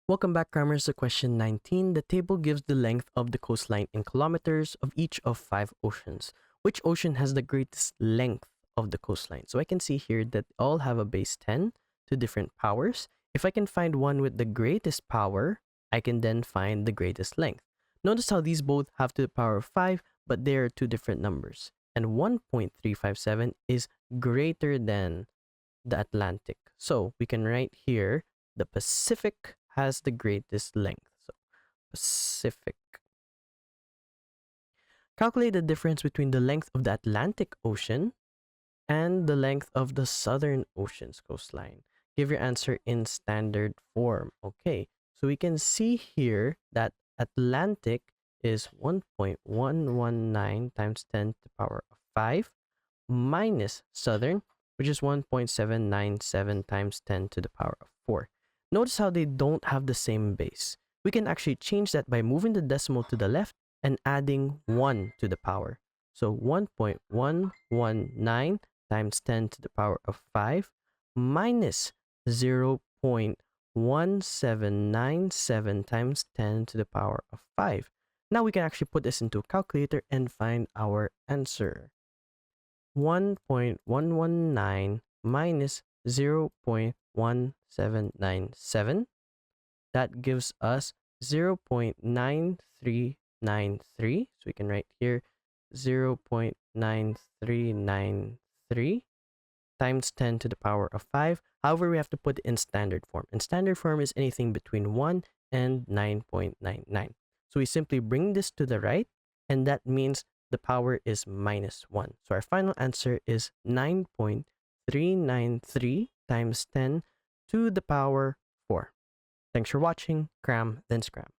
Welcome back, Crammers, to question 19. The table gives the length of the coastline in kilometers of each of 5 oceans. Which ocean has the greatest length of the coastline? So I can see here that all have a base 10 to different powers. If I can find one with the greatest power, I can then find the greatest length. Notice how these both have to the power of 5, but they are two different numbers. And 1.357 is greater than the Atlantic. So we can write here the Pacific has the greatest length. So Pacific. Calculate the difference between the length of the Atlantic Ocean and the length of the Southern Ocean's coastline. Give your answer in standard form. Okay, so we can see here that Atlantic is 1.119 times 10 to the power of 5 minus Southern, which is 1.797 times 10 to the power of 4. Notice how they don't have the same base. We can actually change that by moving the decimal to the left and adding 1 to the power. So 1.119 times 10 to the power of 5 minus 0.1797 times 10 to the power of 5. Now we can actually put this into a calculator and find our answer. 1.119 minus 0.1797. That gives us 0.9393. So we can write here 0.9393 times 10 to the power of 5. However, we have to put it in standard form. And standard form is anything between 1 and 9.99. So we simply bring this to the right, and that means the power is minus 1. So our final answer is 9.393 times 10 to the power 4. Thanks for watching. Cram, then scram.